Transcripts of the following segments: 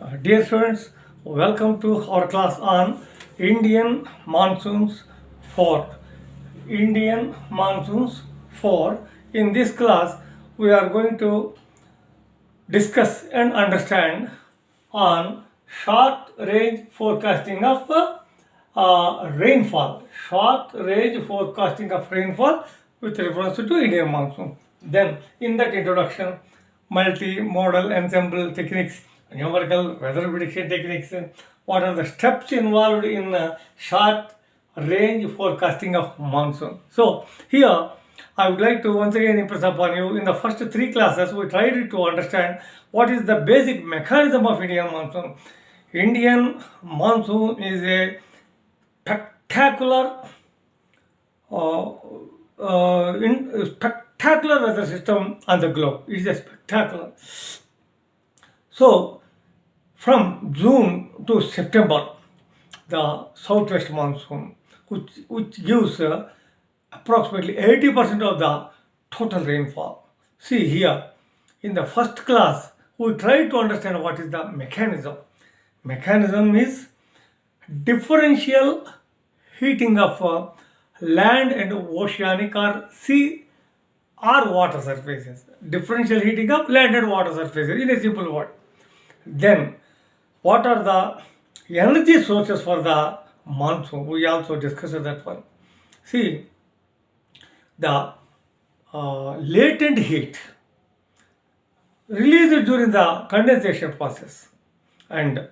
Dear students, welcome to our class on Indian Monsoons 4. Indian Monsoons 4. In this class, we are going to discuss and understand on short range forecasting of rainfall. Short range forecasting of rainfall with reference to Indian monsoon. Then, in that introduction, multi-modal ensemble techniques, numerical weather prediction techniques, what are the steps involved in short range forecasting of monsoon. So, here I would like to once again impress upon you, in the first three classes, we tried to understand what is the basic mechanism of Indian monsoon. Indian monsoon is a spectacular spectacular weather system on the globe. It is a spectacular. So, from June to September, the southwest monsoon, which gives approximately 80% of the total rainfall. See here, in the first class, we try to understand what is the mechanism. Mechanism is differential heating of land and oceanic or sea or water surfaces. Differential heating of land and water surfaces in a simple word. Then, what are the energy sources for the monsoon? We also discussed that one. See, the latent heat released during the condensation process, and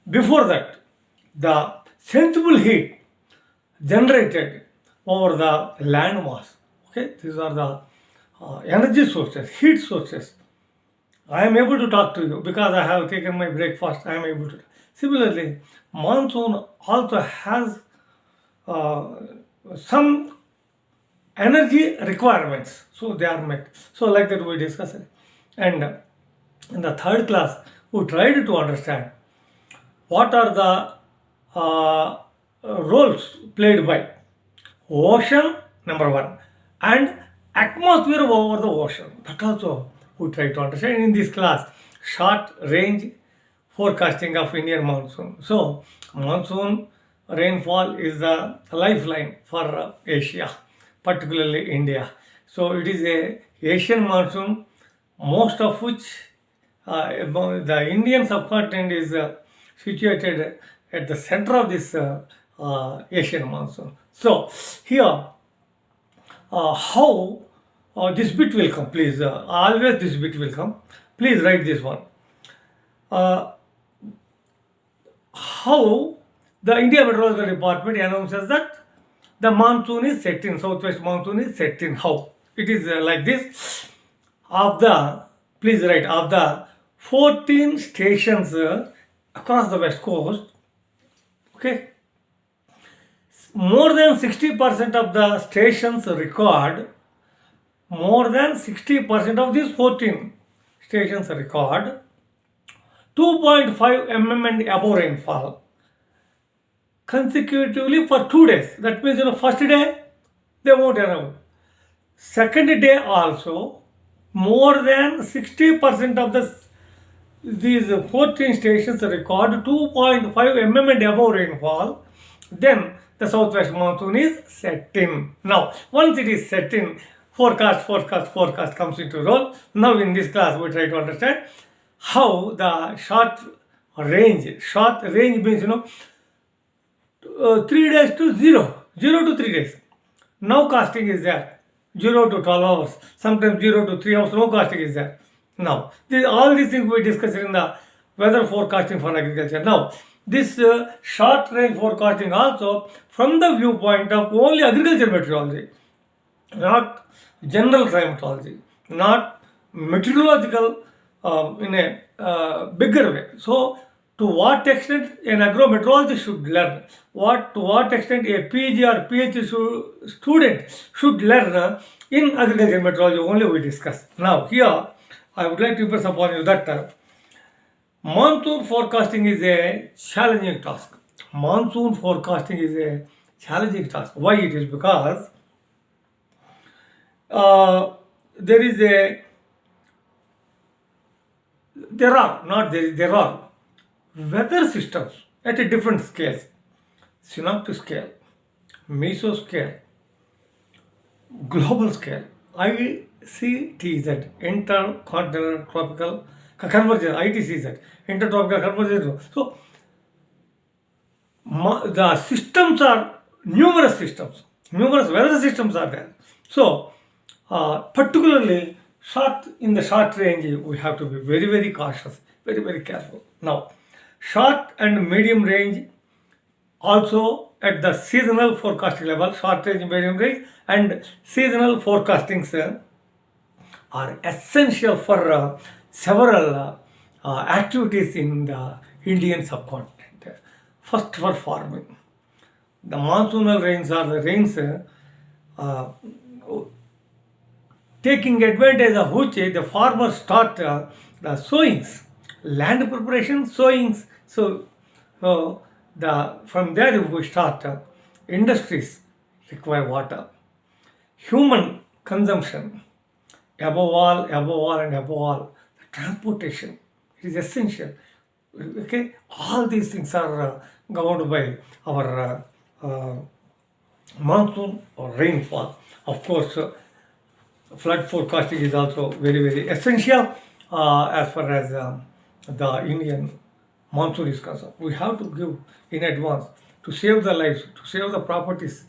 before that, the sensible heat generated over the land mass. Okay, these are the energy sources, heat sources. I am able to talk to you because I have taken my breakfast. I am able to. Similarly, monsoon also has some energy requirements, so they are met. So, like that, we discussed it. And in the third class, we tried to understand what are the roles played by ocean, number one, and atmosphere over the ocean. That also we try to understand in this class. Short range forecasting of Indian monsoon. So, monsoon rainfall is the lifeline for Asia, particularly India. So, it is a Asian monsoon, most of which the Indian subcontinent is situated at the center of this Asian monsoon. So, here, how this bit will come, please, always this bit will come. Please write this one. How the India Meteorological Department announces that the monsoon is set in, southwest monsoon is set in. How? It is like this. Of the, please write, of the 14 stations across the west coast, okay, more than 60% of the stations record, more than 60% of these 14 stations record 2.5 mm and above rainfall consecutively for 2 days. That means, first day they won't allow. Second day also, more than 60% of these 14 stations record 2.5 mm and above rainfall. Then the southwest monsoon is set in. Now, once it is set in, forecast comes into role. Now, in this class, we try to understand how the short range means, 3 days to 0 to 3 days. Now casting is there, 0 to 12 hours, sometimes 0 to 3 hours, no casting is there. Now, all these things we discussed in the weather forecasting for agriculture. Now, this short range forecasting also from the viewpoint of only agriculture meteorology, not general climatology, not meteorological in a bigger way. So, to what extent an agrometeorologist should learn, to what extent a PG or PhD student should learn in agriculture meteorology, only we discuss. Now, here I would like to impress upon you that monsoon forecasting is a challenging task. Monsoon forecasting is a challenging task. Why it is? Because there is a there are weather systems at a different scales. Synoptic scale, mesoscale, global scale, ICTZ, intercontinental tropical convergence, ITCZ, intertropical convergence. So the systems are numerous systems, numerous weather systems are there. So particularly in the short range, we have to be very, very cautious, very, very careful. Now, short and medium range also at the seasonal forecasting level, short range, medium range, and seasonal forecastings are essential for several activities in the Indian subcontinent. First, for farming. The monsoonal rains are the rains taking advantage of which the farmers start the sowings, land preparation, sowings. So from there we start industries require water, human consumption, above all, the transportation is essential. Okay, all these things are governed by our monsoon or rainfall. Of course, flood forecasting is also very, very essential as far as the Indian monsoon is concerned. We have to give in advance to save the lives, to save the properties,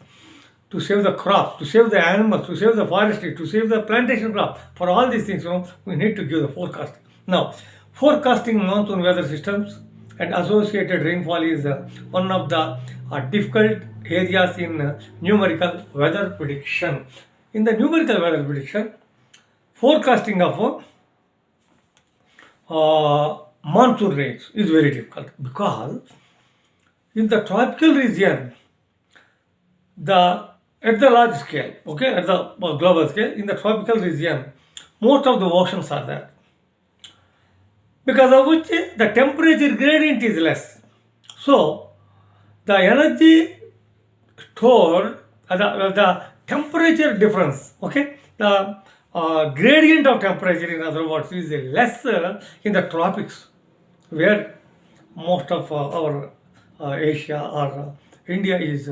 to save the crops, to save the animals, to save the forestry, to save the plantation crop. For all these things, we need to give the forecast. Now, forecasting monsoon weather systems and associated rainfall is one of the difficult areas in numerical weather prediction. In the numerical weather prediction, forecasting of monsoon rains is very difficult because in the tropical region, at the large scale, okay, at the global scale, in the tropical region, most of the oceans are there, because of which the temperature gradient is less. So the energy stored, the temperature difference, okay, the gradient of temperature, in other words, is lesser in the tropics, where most of our Asia or India is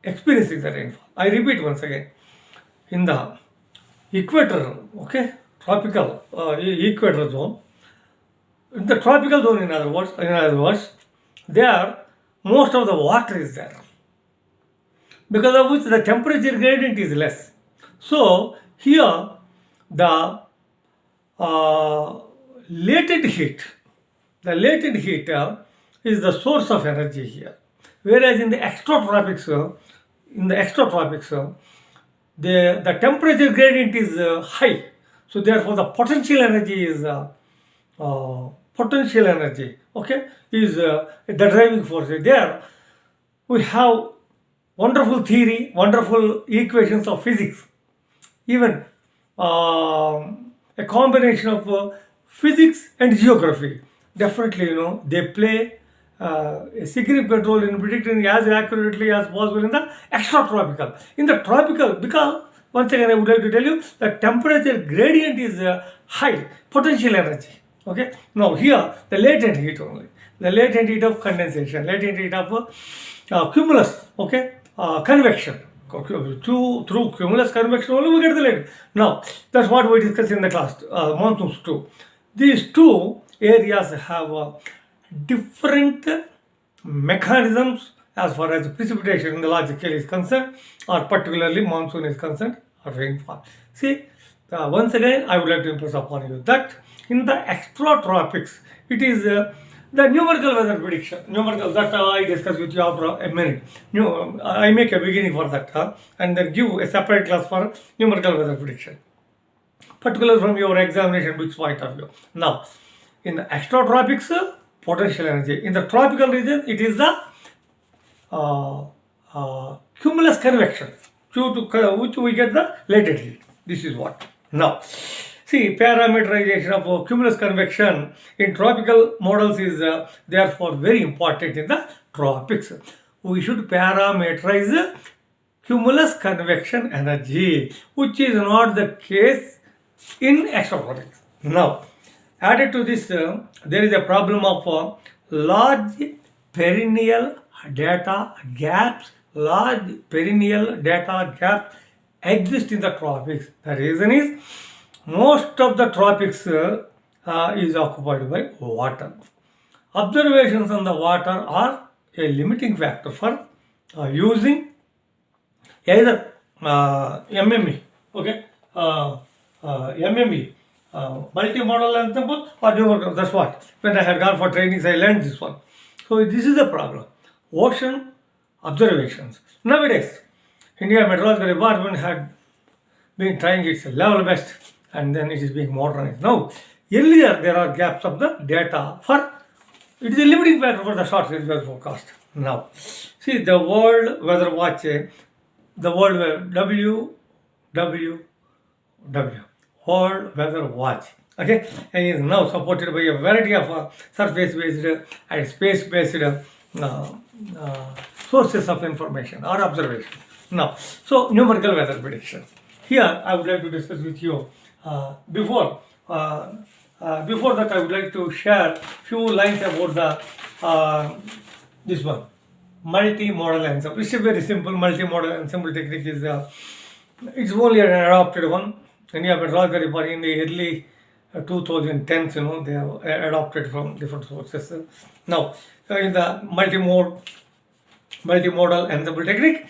experiencing the rainfall. I repeat once again, in the equator, okay, tropical equator zone, in the tropical zone, in other words, there most of the water is there, because of which the temperature gradient is less. So here the latent heat is the source of energy here, whereas in the extratropics, the temperature gradient is high. So therefore the potential energy is the driving force. There we have wonderful theory, wonderful equations of physics, even a combination of physics and geography. Definitely, they play a significant role in predicting as accurately as possible in the extratropical. In the tropical, because once again I would like to tell you the temperature gradient is high, potential energy. Okay. Now here the latent heat only, the latent heat of condensation, latent heat of cumulus. Okay, convection. Through cumulus convection only we get the latent. Now that's what we discussed in the class. Monsoons too. These two areas have different mechanisms as far as precipitation in the large scale is concerned, or particularly monsoon is concerned, or rainfall. See, once again I would like to impress upon you that in the extratropics it is the numerical weather prediction, numerical that I discuss with you after a minute. I make a beginning for that and then give a separate class for numerical weather prediction, particularly from your examination books point of view. Now, in the extratropics, potential energy. In the tropical region, it is the cumulus convection, due to which we get the latent heat. This is what. Now, see, parameterization of cumulus convection in tropical models is therefore very important in the tropics. We should parameterize cumulus convection energy, which is not the case in extratropics. Now, Added to this, there is a problem of large perennial data gaps. Large perennial data gaps exist in the tropics. The reason is most of the tropics is occupied by water. Observations on the water are a limiting factor for using either MME, okay, MME, multimodal ensemble or numerical. That's what. When I had gone for trainings, I learned this one. So this is the problem. Ocean observations. Nowadays, India Meteorological Department had been trying its level best, and then it is being modernized. Now, earlier there are gaps of the data for, it is a limiting factor for the short range weather forecast. Now, see the World Weather Watch, the World WWW, World Weather Watch, okay, and is now supported by a variety of surface-based and space-based sources of information or observation. Now, so numerical weather prediction. Here, I would like to discuss with you. Before that, I would like to share few lines about the this one, multi-modal ensemble. It's a very simple multi-modal ensemble technique. Is it's only an adopted one. India Meteorological Department in the early 2010s, they have adopted from different sources. Now, in the multimodal ensemble technique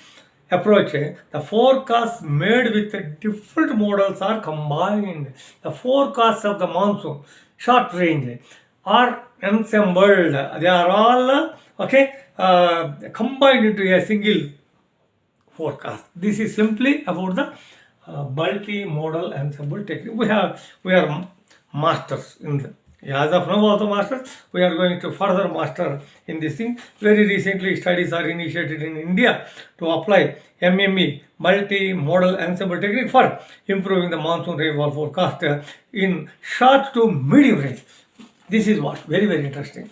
approach, the forecasts made with different models are combined. The forecasts of the monsoon, short range, are ensembled. They are all combined into a single forecast. This is simply about the multimodal ensemble technique. We are masters in the. As of now, also masters. We are going to further master in this thing. Very recently, studies are initiated in India to apply MME, multi-modal ensemble technique, for improving the monsoon rainfall forecast in short to medium range. This is what very, very interesting.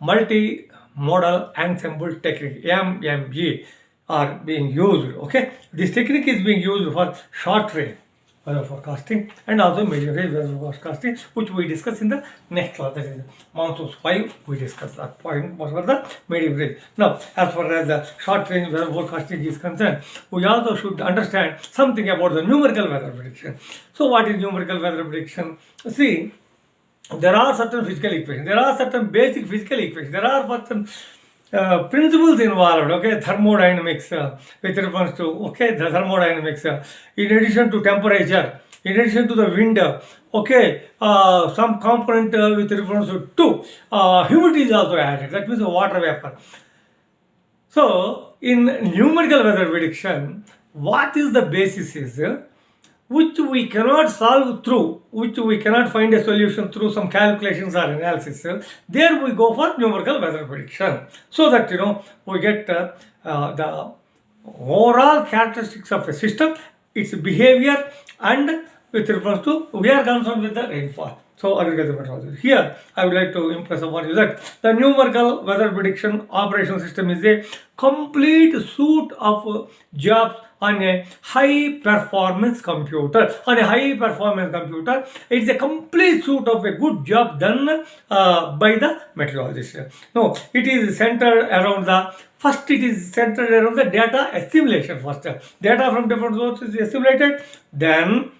Multi-modal ensemble technique, MME, are being used. Okay, this technique is being used for short range weather forecasting and also medium range weather forecasting, which we discuss in the next class. That is Monsoons 5. We discuss that point for the medium range. Now, as far as the short range weather forecasting is concerned, we also should understand something about the numerical weather prediction. So, what is numerical weather prediction? See, there are certain physical equations. There are certain basic physical equations. There are certain principles involved, okay, thermodynamics with reference to, okay, the thermodynamics, in addition to temperature, in addition to the wind, okay, some component with reference to humidity is also added, that means water vapor. So, in numerical weather prediction, what is the basis is, which we cannot solve through, which we cannot find a solution through some calculations or analysis, there we go for numerical weather prediction. So that, we get the overall characteristics of a system, its behavior, and with reference to, we are concerned with the rainfall. So, agricultural meteorology. Here, I would like to impress upon you that the numerical weather prediction operation system is a complete suite of jobs on a high performance computer. On a high performance computer, it's a complete suite of a good job done by the meteorologist. No, it is centered around the, first it is centered around the data assimilation first. Data from different sources is assimilated, then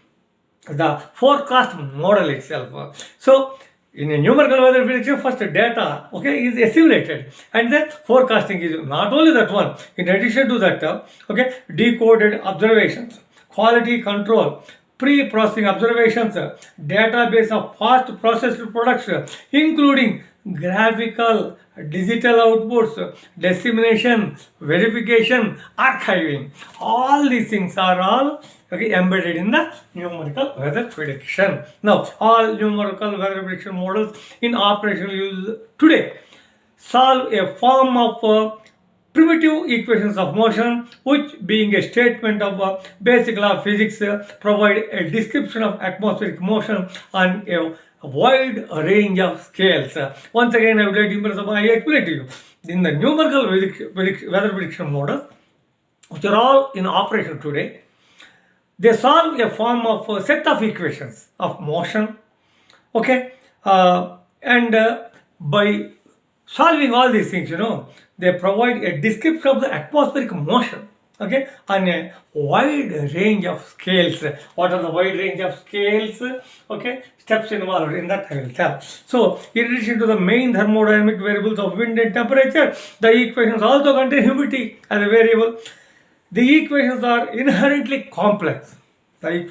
the forecast model itself. So, in a numerical weather prediction, first data, okay, is assimilated, and then forecasting is not only that one. In addition to that, okay, decoded observations, quality control, pre-processing observations, database of past processed products, including graphical, digital outputs, dissemination, verification, archiving. All these things are all embedded in the numerical weather prediction. Now, all numerical weather prediction models in operational use today solve a form of primitive equations of motion, which, being a statement of basic law of physics, provide a description of atmospheric motion on a wide range of scales. Once again, I would like to impress upon, I explain to you, in the numerical weather prediction models, which are all in operation today, they solve a form of a set of equations of motion, okay, And by solving all these things, they provide a description of the atmospheric motion, okay, on a wide range of scales. What are the wide range of scales? Okay, steps involved in that I will tell. So, in addition to the main thermodynamic variables of wind and temperature, the equations also contain humidity as a variable. The equations are inherently complex. They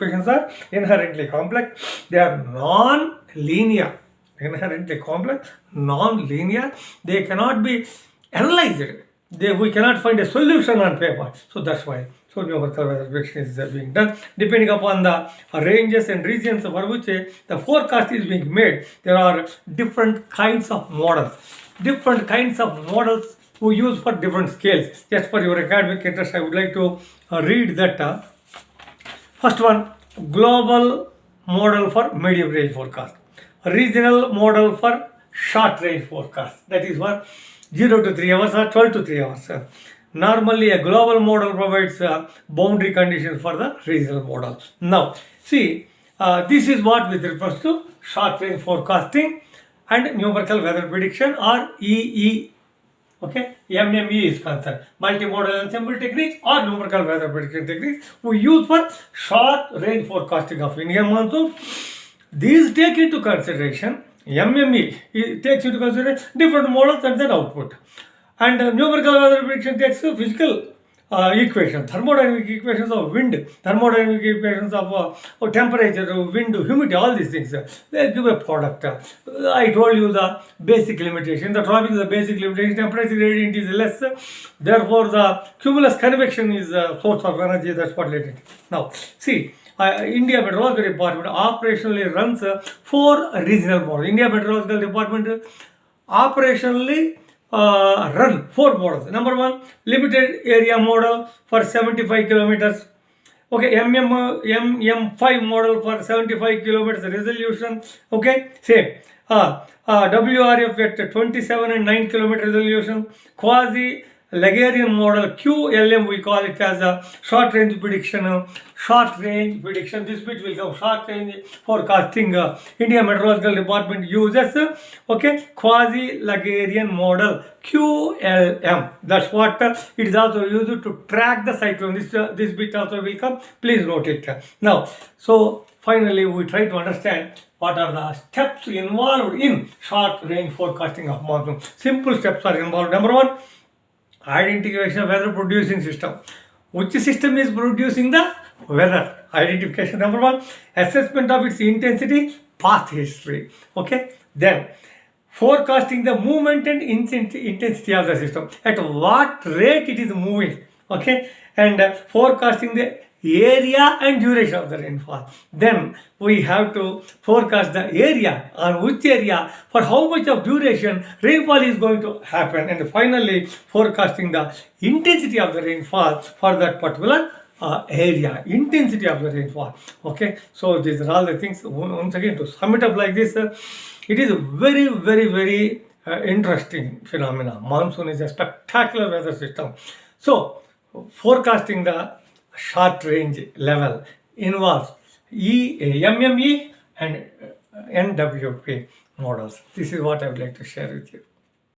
are non-linear. Inherently complex, non-linear. They cannot be analyzed. We cannot find a solution on paper. So that's why numerical weather prediction is being done. Depending upon the ranges and regions for which the forecast is being made, there are different kinds of models. We use for different scales. Just for your academic interest, I would like to read that. First one, global model for medium range forecast. Regional model for short range forecast. That is for 0 to 3 hours or 12 to 3 hours. Normally, a global model provides boundary conditions for the regional model. Now, see, this is what with refers to short range forecasting and numerical weather prediction or EE. Okay, MME is concerned. Multimodal ensemble techniques or numerical weather prediction techniques we use for short range forecasting of Indian monsoon. These take into consideration, MME takes into consideration different models and their output. And numerical weather prediction takes physical equations, thermodynamic equations of wind, thermodynamic equations of temperature, wind, humidity, all these things. They give a product. I told you the basic limitation. The tropics, the basic limitation, temperature gradient is less. Therefore, the cumulus convection is a source of energy. That's what let it. Now, see, India Meteorological Department operationally runs 4 regional models. India Meteorological Department operationally run 4 models. Number 1, limited area model for 75 kilometers. Okay, MM5 model for 75 kilometers resolution. Okay, same. WRF at 27 and 9 kilometer resolution. Quasi Lagrangian model, QLM we call it as a short range prediction. This bit will come short range forecasting. India Meteorological Department uses quasi Lagrangian model, QLM. That's what it is also used to track the cyclone. This bit also will come. Please note it. Now, so finally we try to understand what are the steps involved in short range forecasting of monsoon. Simple steps are involved. Number 1, identification of weather producing system. Which system is producing the weather? Identification. Number 1, assessment of its intensity, path history. Okay. Then forecasting the movement and intensity of the system. At what rate it is moving. Okay. And forecasting the area and duration of the rainfall. Then we have to forecast the area, on which area, for how much of duration rainfall is going to happen, and finally forecasting the intensity of the rainfall for that particular area, intensity of the rainfall. Okay, so these are all the things. Once again, to sum it up like this, it is a very, very, very interesting phenomena. Monsoon is a spectacular weather system. So forecasting the short range level involves MME and NWP models. This is what I would like to share with you.